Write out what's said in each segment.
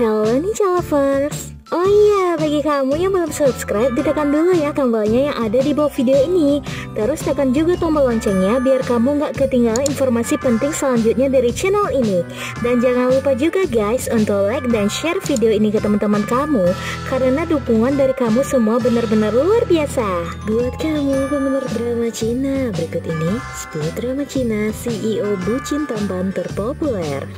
Hello Ninja Lovers. Oh iya, bagi kamu yang belum subscribe, ditekan dulu ya tombolnya yang ada di bawah video ini. Terus tekan juga tombol loncengnya biar kamu gak ketinggalan informasi penting selanjutnya dari channel ini. Dan jangan lupa juga guys untuk like dan share video ini ke teman-teman kamu, karena dukungan dari kamu semua benar-benar luar biasa. Buat kamu penggemar drama Cina, berikut ini 10 drama Cina CEO bucin tampan terpopuler.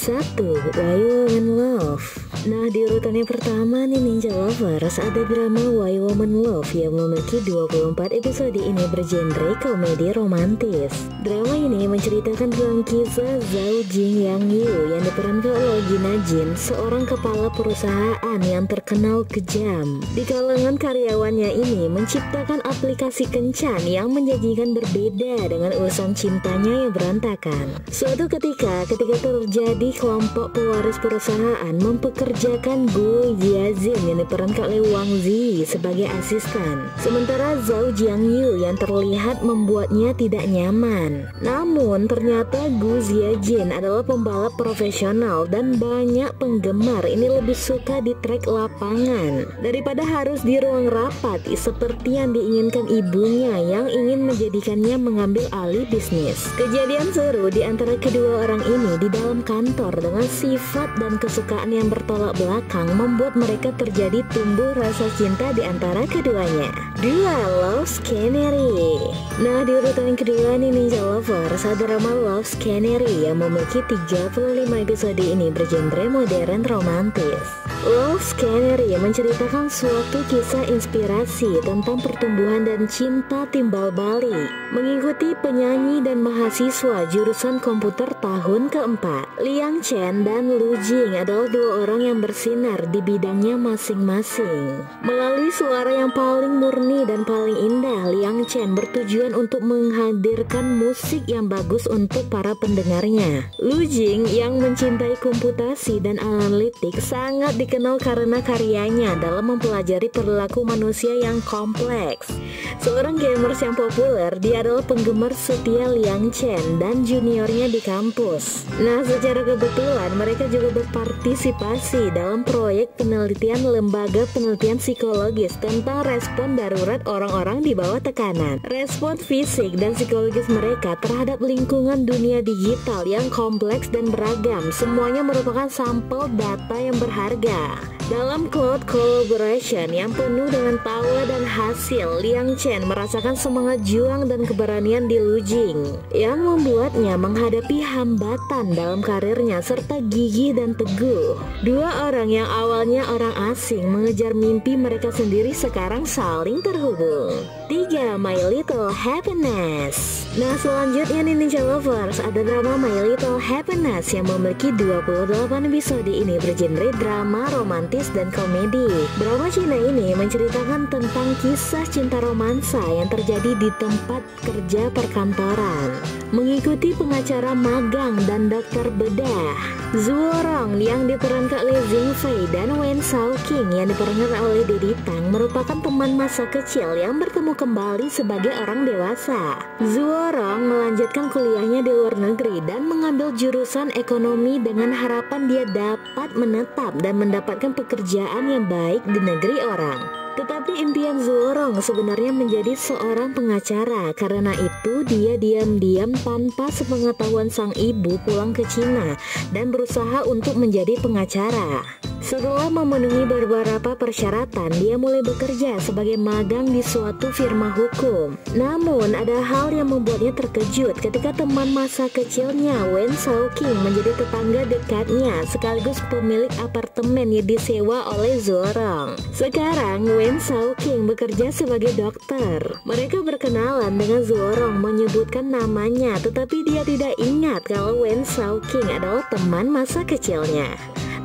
1. Why Woman Love. Nah, di urutan yang pertama nih Ninja Lovers, ada drama Why Woman Love yang memiliki 24 episode. Ini bergenre komedi romantis. Drama ini menceritakan tentang kisah Zhao Jing Yang Yu yang diperankan oleh Gina Jin, seorang kepala perusahaan yang terkenal kejam. Di kalangan karyawannya ini menciptakan aplikasi kencan yang menjanjikan berbeda dengan urusan cintanya yang berantakan. Suatu ketika terjadi kelompok pewaris perusahaan mempekerjakan Gu Jiazin yang diperankan oleh Wang Zi sebagai asisten. Sementara Zhao Jiangyu yang terlihat membuatnya tidak nyaman. Namun ternyata Gu Jiazin adalah pembalap profesional dan banyak penggemar ini lebih suka di trek lapangan daripada harus di ruang rapat seperti yang diinginkan ibunya yang ingin menjadikannya mengambil alih bisnis. Kejadian seru di antara kedua orang ini di dalam kantor dengan sifat dan kesukaan yang bertolak belakang membuat mereka terjadi tumbuh rasa cinta di antara keduanya. 2. Love's Canary. Nah, di urutan yang kedua nih Ninja Lovers, ada drama Love's Canary yang memiliki 35 episode. Ini bergenre modern romantis. Love's Canary menceritakan suatu kisah inspirasi tentang pertumbuhan dan cinta timbal balik mengikuti penyanyi dan mahasiswa jurusan komputer tahun keempat. Liang Chen dan Lu Jing adalah dua orang yang bersinar di bidangnya masing-masing. Melalui suara yang paling murni dan paling indah, Liang Chen bertujuan untuk menghadirkan musik yang bagus untuk para pendengarnya. Lu Jing yang mencintai komputasi dan analitik sangat dikenal karena karyanya dalam mempelajari perilaku manusia yang kompleks. Seorang gamers yang populer, dia adalah penggemar setia Liang Chen dan juniornya di kampus. Nah, secara kebetulan mereka juga berpartisipasi dalam proyek penelitian lembaga penelitian psikologis tentang respon darurat orang-orang di bawah tekanan. Respon fisik dan psikologis mereka terhadap lingkungan dunia digital yang kompleks dan beragam, semuanya merupakan sampel data yang berharga. Dalam cloud collaboration yang penuh dengan tawa dan hasil, Liang Chen merasakan semangat juang dan keberanian di Lu Jing yang membuatnya menghadapi hambatan dalam karirnya serta gigih dan teguh. Dua orang yang awalnya orang asing mengejar mimpi mereka sendiri sekarang saling terhubung. 3. My Little Happiness. Nah, selanjutnya nih Ninja Lovers, ada drama My Little Happiness yang memiliki 28 episode. Ini bergenre drama romantis dan komedi. Drama Cina ini menceritakan tentang kisah cinta romansa yang terjadi di tempat kerja perkantoran mengikuti pengacara magang dan dokter bedah. Zuorong yang diperankan oleh Zhang Fei dan Wen Shaoqing yang diperankan oleh Dedi Tang merupakan teman masa kecil yang bertemu kembali sebagai orang dewasa. Zuorong melanjutkan kuliahnya di luar negeri dan mengambil jurusan ekonomi dengan harapan dia dapat menetap dan mendapatkan pekerjaan yang baik di negeri orang. Tetapi impian Zuorong sebenarnya menjadi seorang pengacara. Karena itu dia diam-diam tanpa sepengetahuan sang ibu pulang ke Cina dan berusaha untuk menjadi pengacara. Setelah memenuhi beberapa persyaratan, dia mulai bekerja sebagai magang di suatu firma hukum. Namun ada hal yang membuatnya terkejut ketika teman masa kecilnya Wen Shaoqing menjadi tetangga dekatnya sekaligus pemilik apartemen yang disewa oleh Zuorong. Sekarang Wen Shaoqing bekerja sebagai dokter. Mereka berkenalan dengan Zuorong menyebutkan namanya, tetapi dia tidak ingat kalau Wen Shaoqing adalah teman masa kecilnya.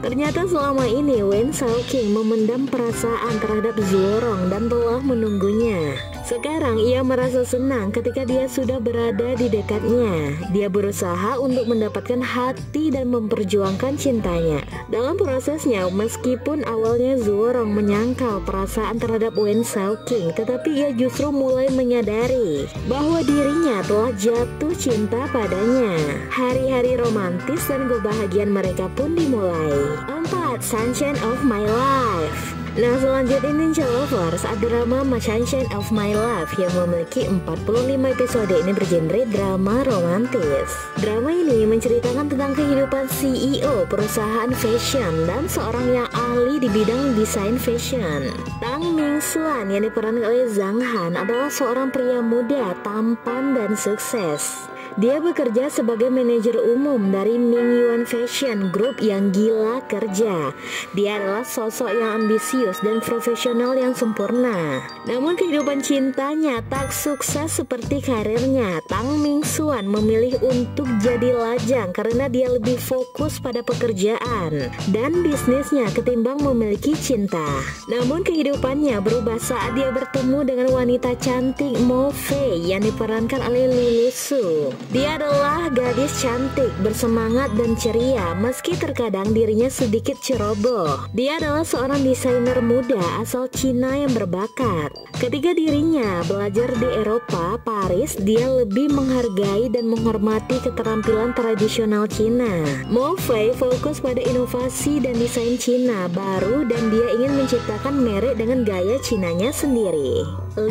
Ternyata selama ini Wen Shaoqing memendam perasaan terhadap Zuorong dan telah menunggunya. Sekarang ia merasa senang ketika dia sudah berada di dekatnya. Dia berusaha untuk mendapatkan hati dan memperjuangkan cintanya. Dalam prosesnya, meskipun awalnya Zuorong menyangkal perasaan terhadap Wen Shaoqing, tetapi ia justru mulai menyadari bahwa dirinya telah jatuh cinta padanya. Hari-hari romantis dan kebahagiaan mereka pun dimulai. 4. Sunshine of My Life. Nah, selanjutnya Ninja Lovers ada drama Sunshine of My Life yang memiliki 45 episode. Ini bergenre drama romantis. Drama ini menceritakan tentang kehidupan CEO perusahaan fashion dan seorang yang ahli di bidang desain fashion. Tang Ming-suan yang diperankan oleh Zhang Han adalah seorang pria muda, tampan dan sukses. Dia bekerja sebagai manajer umum dari Ming Yuan Fashion Group yang gila kerja. Dia adalah sosok yang ambisius dan profesional yang sempurna. Namun kehidupan cintanya tak sukses seperti karirnya. Tang Ming-suan memilih untuk jadi lajang karena dia lebih fokus pada pekerjaan dan bisnisnya ketimbang memiliki cinta. Namun kehidupannya berubah saat dia bertemu dengan wanita cantik Mo Fei yang diperankan oleh Lulu Su. Dia adalah gadis cantik, bersemangat dan ceria meski terkadang dirinya sedikit ceroboh. Dia adalah seorang desainer muda asal Cina yang berbakat. Ketika dirinya belajar di Eropa, Paris, dia lebih menghargai dan menghormati keterampilan tradisional Cina. Mo Fei fokus pada inovasi dan desain Cina baru dan dia ingin menciptakan merek dengan gaya Cinanya sendiri. 5.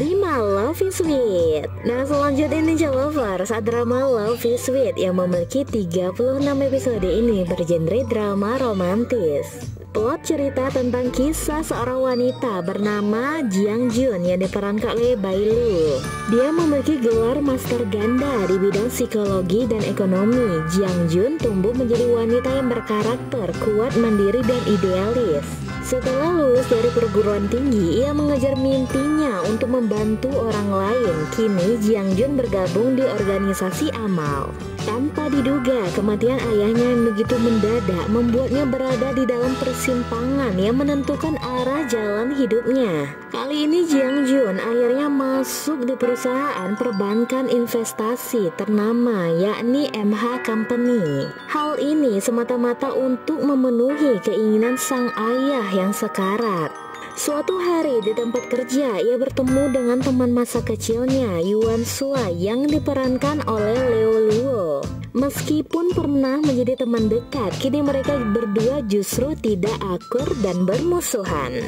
Love is Sweet. Nah, selanjutnya Ninja Lovers ada drama Love is Sweet yang memiliki 36 episode. Ini bergenre drama romantis. Plot cerita tentang kisah seorang wanita bernama Jiang Jun yang diperankan oleh Bai Lu. Dia memiliki gelar master ganda di bidang psikologi dan ekonomi. Jiang Jun tumbuh menjadi wanita yang berkarakter, kuat, mandiri, dan idealis. Setelah lulus dari perguruan tinggi, ia mengejar mimpinya untuk membantu orang lain. Kini Jiang Jun bergabung di organisasi amal. Tanpa diduga, kematian ayahnya yang begitu mendadak membuatnya berada di dalam persimpangan yang menentukan arah jalan hidupnya. Kali ini Jiang Jun akhirnya masuk di perusahaan perbankan investasi ternama, yakni MH Company. Hal ini semata-mata untuk memenuhi keinginan sang ayah yang sekarat. Suatu hari di tempat kerja, ia bertemu dengan teman masa kecilnya, Yuan Sua, yang diperankan oleh Leo Luo. Meskipun pernah menjadi teman dekat, kini mereka berdua justru tidak akur dan bermusuhan.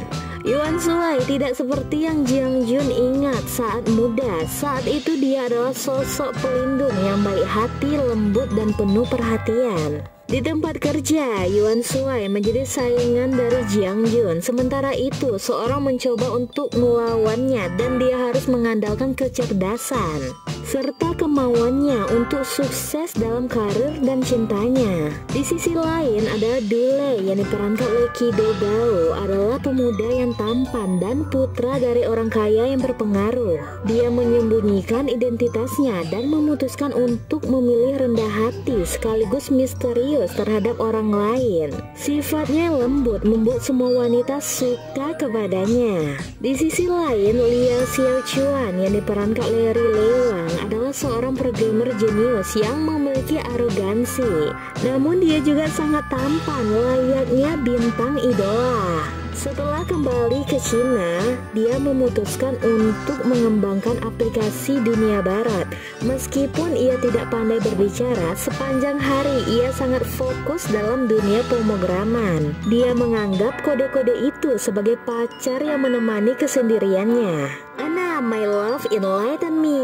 Yuan Sua tidak seperti yang Jiang Jun ingat saat muda. Saat itu dia adalah sosok pelindung yang baik hati, lembut, dan penuh perhatian. Di tempat kerja, Yuan Shuai menjadi saingan dari Jiang Jun. Sementara itu, seorang mencoba untuk melawannya dan dia harus mengandalkan kecerdasan serta kemauannya untuk sukses dalam karir dan cintanya. Di sisi lain, ada Dule yang diperankan oleh Kido Gao, adalah pemuda yang tampan dan putra dari orang kaya yang berpengaruh. Dia menyembunyikan identitasnya dan memutuskan untuk memilih rendah hati sekaligus misterius terhadap orang lain. Sifatnya lembut membuat semua wanita suka kepadanya. Di sisi lain, Liao Xiaochuan yang diperankan oleh Ri Lewang adalah seorang programmer jenius yang memiliki arogansi. Namun dia juga sangat tampan, layaknya bintang idola. Setelah kembali ke Cina, dia memutuskan untuk mengembangkan aplikasi dunia barat. Meskipun ia tidak pandai berbicara, sepanjang hari ia sangat fokus dalam dunia pemrograman. Dia menganggap kode-kode itu sebagai pacar yang menemani kesendiriannya. My Love Enlighten Me.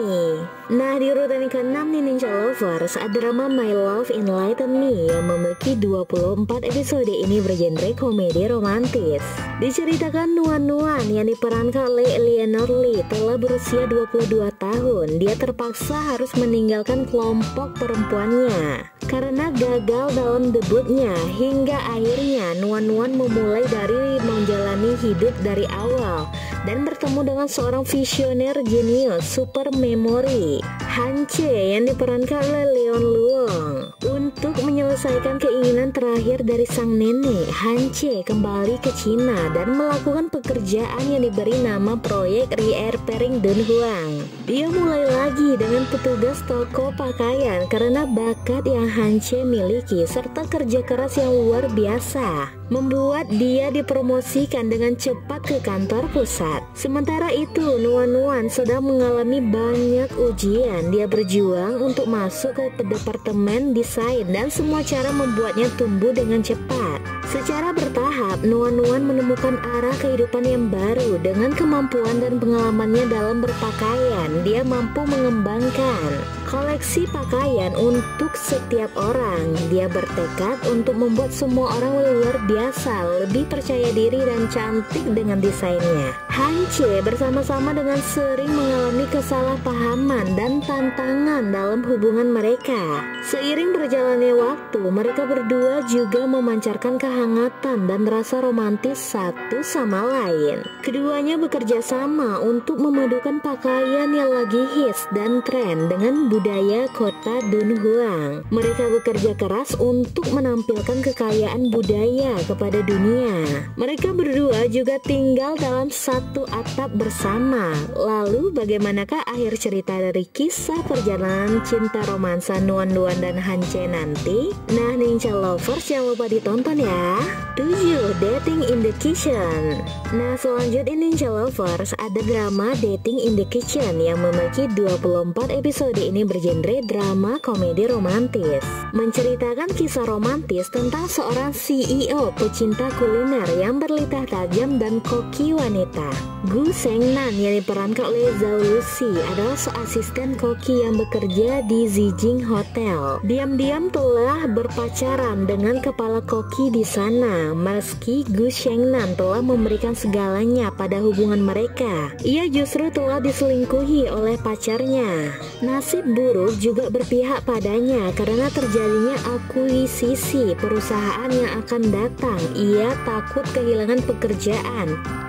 Nah, di urutan ke-6 nih Ninja Lovers, ada drama My Love Enlighten Me yang memiliki 24 episode. Ini bergenre komedi romantis. Diceritakan Nuan yang diperankan oleh Eleanor Lee telah berusia 22 tahun. Dia terpaksa harus meninggalkan kelompok perempuannya karena gagal dalam debutnya. Hingga akhirnya Nuan memulai dari menjalani hidup dari awal dan bertemu dengan seorang visioner jenius super memory, Han Che, yang diperankan oleh Leon Luong. Untuk menyelesaikan keinginan terakhir dari sang nenek, Han Che kembali ke Cina dan melakukan pekerjaan yang diberi nama proyek repairing Dunhuang. Dia mulai lagi dengan petugas toko pakaian karena bakat yang Han Che miliki serta kerja keras yang luar biasa membuat dia dipromosikan dengan cepat ke kantor pusat. Sementara itu, Nuan Nuan sedang mengalami banyak ujian. Dia berjuang untuk masuk ke departemen desain dan semua cara membuatnya tumbuh dengan cepat. Secara bertahap, Nuan Nuan menemukan arah kehidupan yang baru. Dengan kemampuan dan pengalamannya dalam berpakaian, dia mampu mengembangkan koleksi pakaian untuk setiap orang. Dia bertekad untuk membuat semua orang luar biasa, lebih percaya diri dan cantik dengan desainnya. Han Che bersama-sama dengan sering mengalami kesalahpahaman dan tantangan dalam hubungan mereka. Seiring berjalannya waktu, mereka berdua juga memancarkan kehangatan dan rasa romantis satu sama lain. Keduanya bekerja sama untuk memadukan pakaian yang lagi hits dan tren dengan budaya kota Dunhuang. Mereka bekerja keras untuk menampilkan kekayaan budaya kepada dunia. Mereka berdua juga tinggal dalam satu atap bersama. Lalu bagaimanakah akhir cerita dari kisah perjalanan cinta romansa Nuan Nuan dan Han Che nanti? Nah, Ninja Lovers, jangan lupa ditonton ya. 7. Dating in the Kitchen. Nah, selanjutnya Ninja Lovers, ada drama Dating in the Kitchen yang memiliki 24 episode. Ini bergenre drama komedi romantis, menceritakan kisah romantis tentang seorang CEO pecinta kuliner yang berlidah tajam dan koki wanita. Gu Shengnan yang diperankan oleh Zhao Lusi adalah asisten koki yang bekerja di Zijing Hotel. Diam-diam telah berpacaran dengan kepala koki di sana. Meski Gu Shengnan telah memberikan segalanya pada hubungan mereka, ia justru telah diselingkuhi oleh pacarnya. Nasib buruk juga berpihak padanya karena terjadinya akuisisi perusahaan yang akan datang. Ia takut kehilangan pekerjaan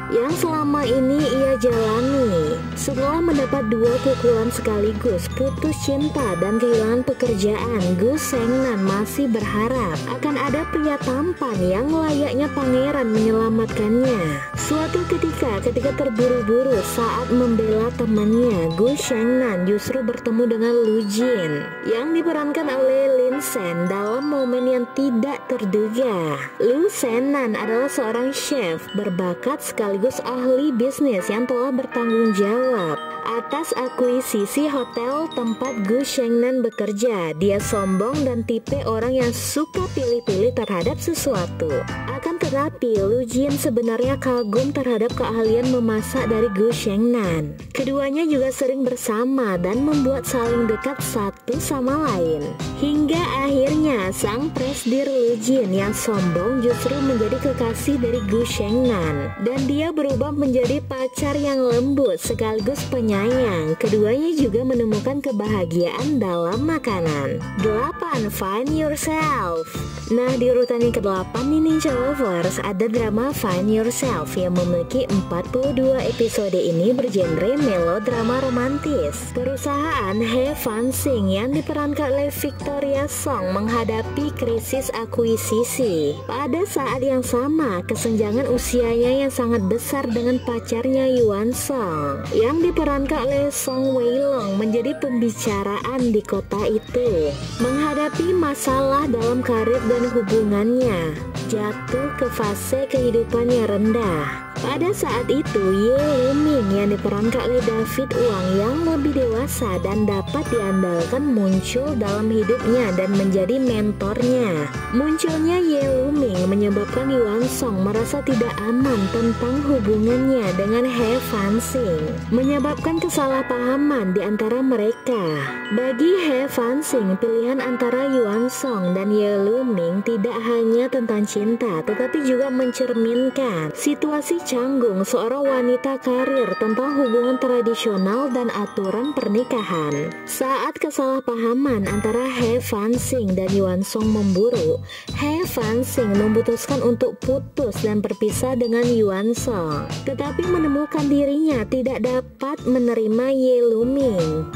yang selama ini ia jalani. Setelah mendapat 2 pukulan sekaligus, putus cinta dan kehilangan pekerjaan, Gu Shengnan masih berharap akan ada pria tampan yang layaknya pangeran menyelamatkannya. Suatu ketika terburu-buru saat membela temannya, Gu Shengnan justru bertemu dengan Lu Jin yang diperankan oleh Lin Sen dalam momen yang tidak terduga. Lu Shengnan adalah seorang chef berbakat sekaligus ahli bisnis yang telah bertanggung jawab atas akuisisi hotel tempat Gu Shengnan bekerja. Dia sombong dan tipe orang yang suka pilih-pilih terhadap sesuatu. Akan tetapi, Lu Jin sebenarnya kagum terhadap keahlian memasak dari Gu Shengnan. Keduanya juga sering bersama dan membuat saling dekat satu sama lain. Hingga akhirnya sang presdir Lu Jin yang sombong justru menjadi kekasih dari Gu Shengnan, dan dia berubah menjadi pacar yang lembut sekaligus penyayang. Keduanya juga menemukan kebahagiaan dalam makanan. 8. Find Yourself. Nah, di urutan yang ke-8 nih Ninja Lovers, ada drama Find Yourself yang memiliki 42 episode. Ini bergenre melodrama romantis. Perusahaan He Fan Sing yang diperankan oleh Victoria Song menghadapi krisis akuisisi. Pada saat yang sama, kesenjangan usianya yang sangat besar dengan pacarnya Yuan Song yang diperankan oleh Song Wei Long menjadi pembicaraan di kota itu. Menghadapi masalah dalam karir dan hubungannya, jatuh ke fase kehidupan yang rendah. Pada saat itu, Ye Luming yang diperankan oleh David Wang yang lebih dewasa dan dapat diandalkan muncul dalam hidupnya dan menjadi mentornya. Munculnya Ye Luming menyebabkan Yuan Song merasa tidak aman tentang hubungannya dengan He Fan Sing, menyebabkan kesalahpahaman di antara mereka. Bagi He Fan Sing, pilihan antara Yuan Song dan Ye Luming tidak hanya tentang cinta, tetapi juga mencerminkan situasi canggung seorang wanita karir tentang hubungan tradisional dan aturan pernikahan. Saat kesalahpahaman antara He Fan-sing dan Yuan Song memburuk, He Fan-sing memutuskan untuk putus dan berpisah dengan Yuan Song, tetapi menemukan dirinya tidak dapat menerima Ye Luming.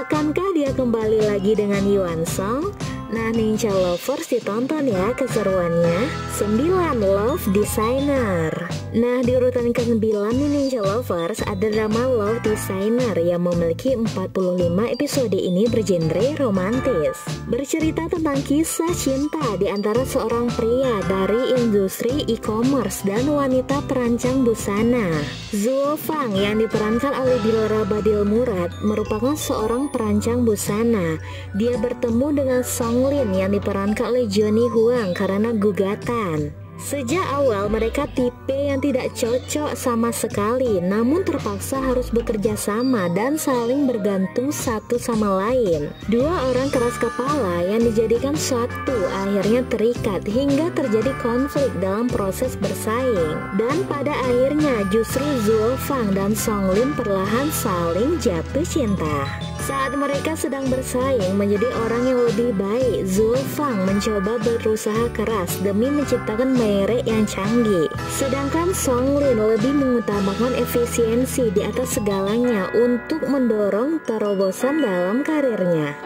Akankah dia kembali lagi dengan Yuan Song? Nah, Ninja Lovers, ditonton ya keseruannya. 9. Love Designer. Nah, di urutan ke-9 nih Ninja Lovers, ada drama Love Designer yang memiliki 45 episode. Ini bergenre romantis, bercerita tentang kisah cinta di antara seorang pria dari industri e-commerce dan wanita perancang busana. Zuo Fang yang diperankan oleh Dilara Badil Murad merupakan seorang perancang busana. Dia bertemu dengan Song Lin yang diperankan oleh Johnny Huang karena gugatan. Sejak awal mereka tipe yang tidak cocok sama sekali, namun terpaksa harus bekerja sama dan saling bergantung satu sama lain. Dua orang keras kepala yang dijadikan satu akhirnya terikat hingga terjadi konflik dalam proses bersaing. Dan pada akhirnya justru Zuo Fang dan Song Lin perlahan saling jatuh cinta. Saat mereka sedang bersaing menjadi orang yang lebih baik, Zuo Fang mencoba berusaha keras demi menciptakan merek yang canggih. Sedangkan Song Lin lebih mengutamakan efisiensi di atas segalanya untuk mendorong terobosan dalam karirnya.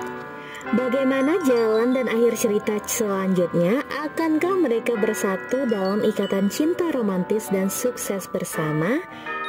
Bagaimana jalan dan akhir cerita selanjutnya? Akankah mereka bersatu dalam ikatan cinta romantis dan sukses bersama?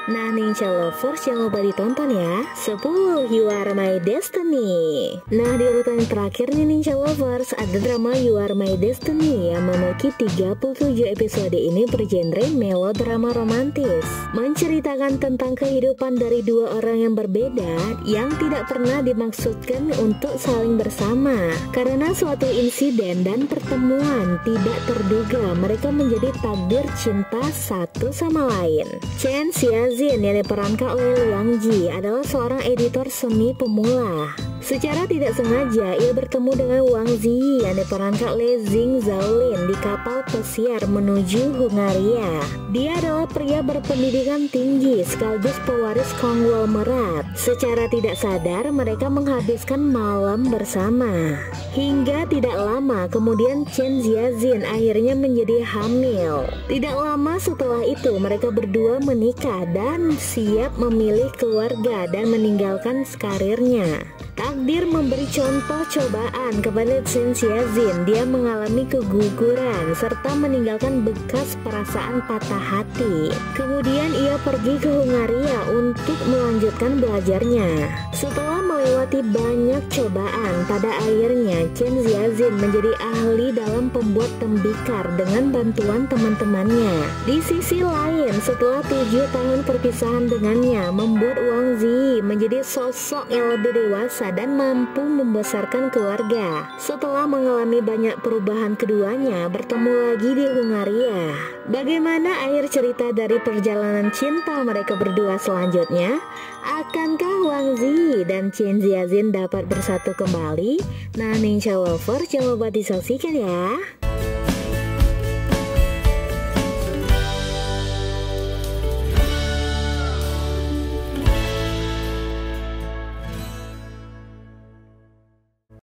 Nah, Ninja Lovers, jangan lupa ditonton ya. 10. You Are My Destiny. Nah, di urutan terakhir nih Ninja Lovers, ada drama You Are My Destiny yang memiliki 37 episode. Ini bergenre melodrama romantis, menceritakan tentang kehidupan dari dua orang yang berbeda yang tidak pernah dimaksudkan untuk saling bersama. Karena suatu insiden dan pertemuan tidak terduga, mereka menjadi takdir cinta satu sama lain. Chen Xiazi yang diperankan oleh Liang Ji adalah seorang editor seni pemula. Secara tidak sengaja ia bertemu dengan Wang Ziyi yang diperankan oleh Zhing Zaolin di kapal pesiar menuju Hungaria. Dia adalah pria berpendidikan tinggi sekaligus pewaris konglomerat. Secara tidak sadar mereka menghabiskan malam bersama. Hingga tidak lama kemudian Chen Xiaojin akhirnya menjadi hamil. Tidak lama setelah itu mereka berdua menikah dan siap memilih keluarga dan meninggalkan karirnya. Takdir memberi contoh cobaan kepada Chen Xiaojin. Dia mengalami keguguran serta meninggalkan bekas perasaan patah hati. Kemudian ia pergi ke Hungaria untuk melanjutkan belajarnya. Setelah melewati banyak cobaan, pada akhirnya Chen Xiaojin menjadi ahli dalam pembuat tembikar dengan bantuan teman-temannya. Di sisi lain, setelah 7 tahun perpisahan dengannya, membuat Wang Ziyi menjadi sosok yang lebih dewasa dan mampu membesarkan keluarga. Setelah mengalami banyak perubahan, keduanya bertemu lagi di Hungaria. Bagaimana akhir cerita dari perjalanan cinta mereka berdua selanjutnya? Akankah Wang Ziyi dan Chen Xiaojin dapat bersatu kembali? Nah, Ninja Lover, jangan lupa disaksikan ya.